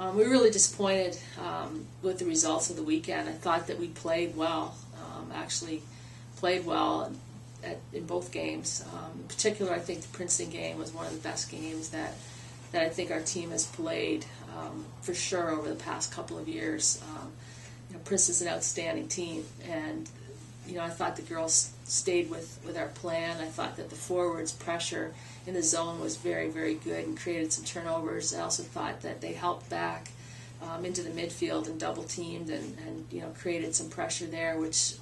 We were really disappointed with the results of the weekend. I thought that we played well, actually played well in both games. In particular, I think the Princeton game was one of the best games that I think our team has played for sure over the past couple of years. Princeton's an outstanding team, and I thought the girls stayed with our plan. I thought that the forwards' pressure in the zone was very, very good and created some turnovers. I also thought that they helped back into the midfield and double teamed and created some pressure there, which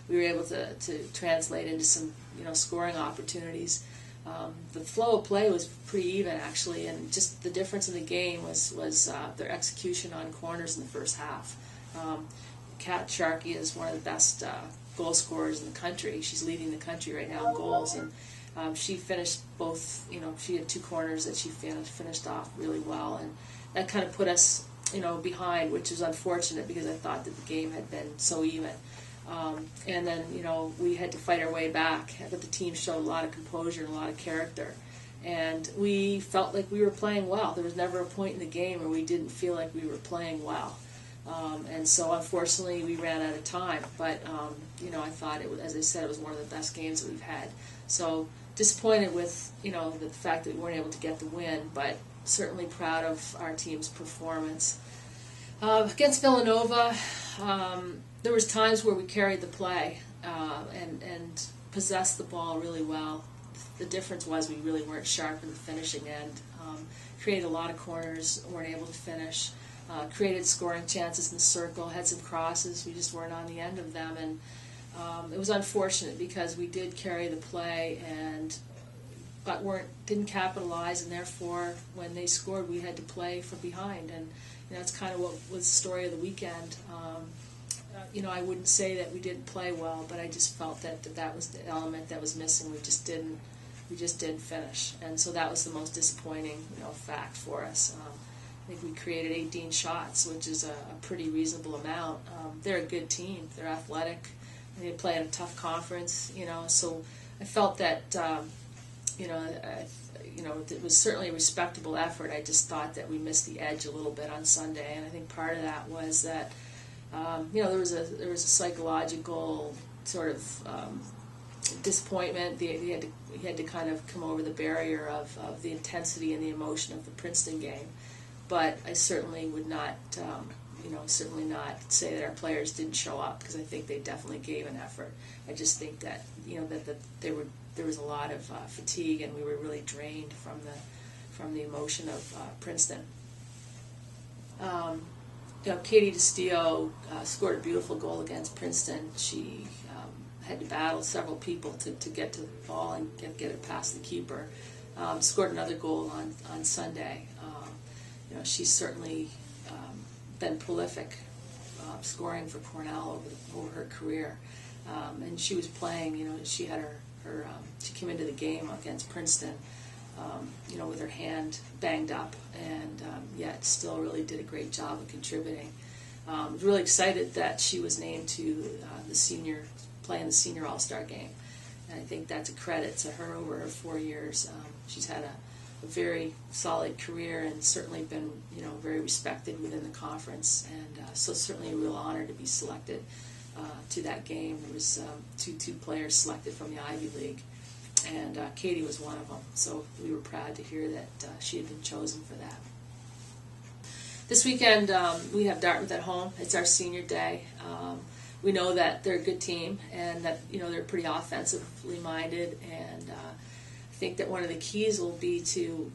we were able to translate into some scoring opportunities. The flow of play was pretty even actually, and just the difference in the game was their execution on corners in the first half. Kat Sharkey is one of the best goal scorers in the country. She's leading the country right now in goals, and she finished both. She had 2 corners that she finished off really well, and that kind of put us behind, which is unfortunate because I thought that the game had been so even. And then we had to fight our way back, but the team showed a lot of composure and a lot of character, and we felt like we were playing well. There was never a point in the game where we didn't feel like we were playing well. And so unfortunately we ran out of time, but I thought it was, as I said, it was one of the best games that we've had. So disappointed with the fact that we weren't able to get the win, but certainly proud of our team's performance. Against Villanova, there was times where we carried the play and possessed the ball really well. The difference was we really weren't sharp in the finishing end. Created a lot of corners, weren't able to finish. Created scoring chances in the circle, had some crosses, we just weren't on the end of them, and it was unfortunate because we did carry the play but didn't capitalize, and therefore when they scored we had to play from behind, and that's kind of what was the story of the weekend. I wouldn't say that we didn't play well, but I just felt that was the element that was missing. We just didn't finish, and so that was the most disappointing fact for us. I think we created 18 shots, which is a pretty reasonable amount. They're a good team. They're athletic. And they play in a tough conference, so I felt that, it was certainly a respectable effort. I just thought that we missed the edge a little bit on Sunday, and I think part of that was that, there was a psychological sort of disappointment. He had to kind of come over the barrier of the intensity and the emotion of the Princeton game. But I certainly would not, certainly not say that our players didn't show up, because I think they definitely gave an effort. I just think that, that there was a lot of fatigue, and we were really drained from the emotion of Princeton. Katie DeStio scored a beautiful goal against Princeton. She had to battle several people to get to the ball and get it past the keeper. Scored another goal on Sunday. She's certainly been prolific, scoring for Cornell over her career, and she was playing. She had she came into the game against Princeton, with her hand banged up, and yet still really did a great job of contributing. I was really excited that she was named to play in the senior All-Star game, and I think that's a credit to her over her 4 years. She's had a very solid career and certainly been very respected within the conference, and so certainly a real honor to be selected to that game. There was two players selected from the Ivy League, and Katie was one of them, so we were proud to hear that she had been chosen for that. This weekend we have Dartmouth at home. It's our senior day. We know that they're a good team, and that they're pretty offensively minded, and I think that one of the keys will be to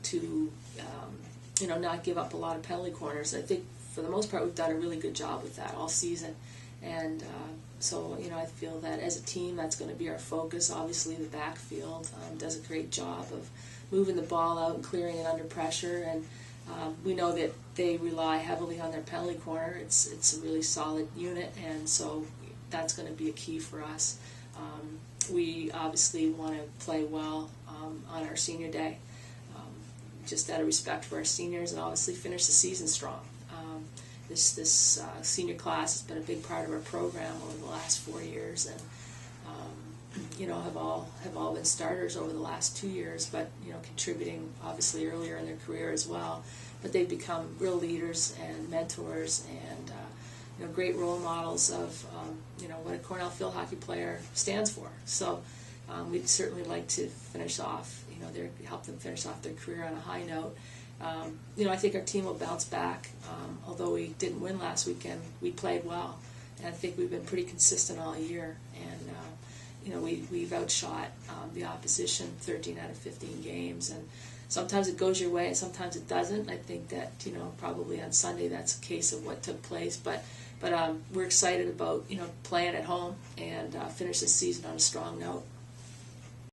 not give up a lot of penalty corners. I think for the most part we've done a really good job with that all season, and so I feel that as a team that's going to be our focus. Obviously the backfield does a great job of moving the ball out and clearing it under pressure, and we know that they rely heavily on their penalty corner. It's a really solid unit, and so that's going to be a key for us. We obviously want to play well on our senior day, just out of respect for our seniors, and obviously finish the season strong. This senior class has been a big part of our program over the last 4 years, and have all been starters over the last 2 years, but contributing obviously earlier in their career as well. But they've become real leaders and mentors and great role models of what a Cornell field hockey player stands for. So we'd certainly like to finish off, help them finish off their career on a high note. I think our team will bounce back. Although we didn't win last weekend, we played well, and I think we've been pretty consistent all year. And we've outshot the opposition 13 out of 15 games, and sometimes it goes your way and sometimes it doesn't. I think that probably on Sunday that's a case of what took place, but we're excited about playing at home and finish this season on a strong note.